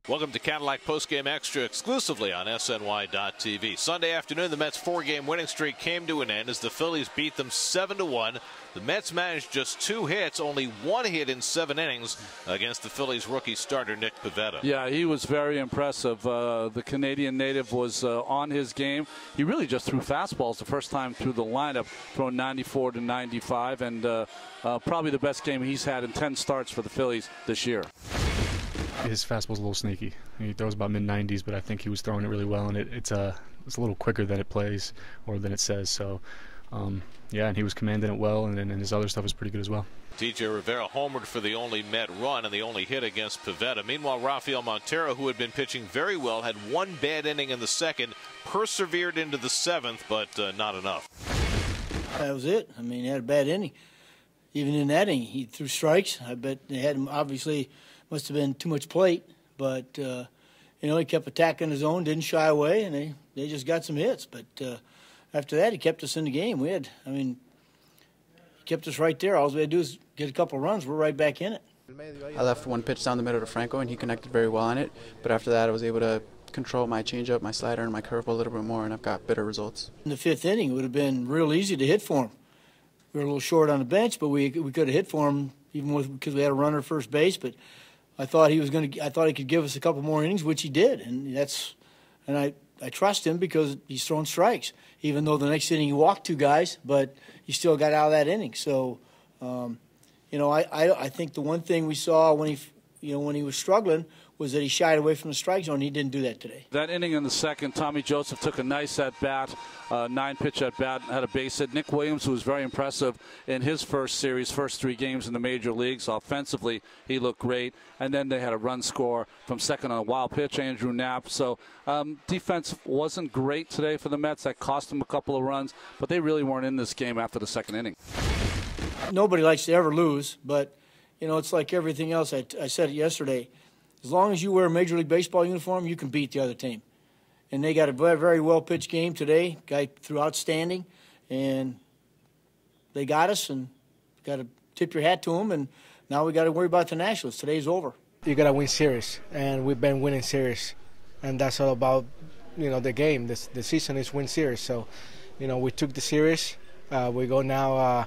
Welcome to Cadillac Postgame Extra exclusively on SNY.TV. Sunday afternoon, the Mets' 4-game winning streak came to an end as the Phillies beat them 7-1. The Mets managed just 2 hits, only 1 hit in 7 innings against the Phillies' rookie starter Nick Pivetta. Yeah, he was very impressive. The Canadian native was on his game. He really just threw fastballs the first time through the lineup, throwing 94 to 95, and probably the best game he's had in 10 starts for the Phillies this year. His fastball's a little sneaky. He throws about mid-90s, but I think he was throwing it really well, and it's a little quicker than it plays or than it says. So, yeah, and he was commanding it well, and his other stuff was pretty good as well. DJ Rivera homered for the only Met run and the only hit against Pivetta. Meanwhile, Rafael Montero, who had been pitching very well, had 1 bad inning in the 2nd, persevered into the 7th, but not enough. That was it. I mean, he had a bad inning. Even in that inning, he threw strikes. I bet they had him, obviously, must have been too much plate, but you know, he kept attacking his own, didn't shy away, and they just got some hits. But after that, he kept us in the game. He kept us right there. All we had to do is get a couple runs. We're right back in it. I left 1 pitch down the middle to Franco, and he connected very well on it. But after that, I was able to control my changeup, my slider, and my curveball a little bit more, and I've got better results. In the 5th inning, it would have been real easy to hit for him. We were a little short on the bench, but we could have hit for him even because we had a runner at first base. But I thought he could give us a couple more innings, which he did, and I trust him because he's throwing strikes. Even though the next inning he walked 2 guys, but he still got out of that inning. So, you know, I think the one thing we saw when he was struggling was that he shied away from the strike zone. He didn't do that today. That inning in the 2nd, Tommy Joseph took a nice at-bat, 9-pitch at-bat, had a base hit. Nick Williams, who was very impressive in his first 3 games in the major leagues. Offensively, he looked great. And then they had a run score from 2nd on a wild pitch, Andrew Knapp. So defense wasn't great today for the Mets. That cost them a couple of runs, but they really weren't in this game after the 2nd inning. Nobody likes to ever lose, but, you know, it's like everything else. I said it yesterday. As long as you wear a Major League Baseball uniform, you can beat the other team. And they got a very, very well-pitched game today. Guy threw outstanding, and they got us, and got to tip your hat to them. And now we got to worry about the Nationals. Today's over. You got to win series, and we've been winning series, and that's all about, you know, the game. The season is win series. So, you know, we took the series. We go now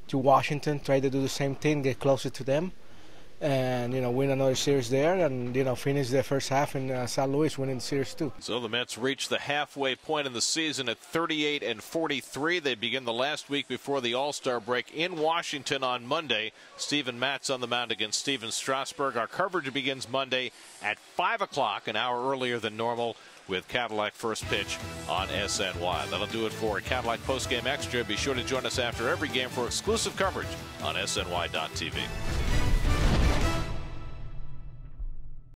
to Washington, try to do the same thing, get closer to them. And, you know, win another series there and, you know, finish the first half in St. Louis winning the series too. So the Mets reach the halfway point in the season at 38-43. They begin the last week before the All-Star break in Washington on Monday. Steven Matz on the mound against Steven Strasburg. Our coverage begins Monday at 5 o'clock, an hour earlier than normal, with Cadillac first pitch on SNY. That'll do it for Cadillac Postgame Extra. Be sure to join us after every game for exclusive coverage on SNY.TV.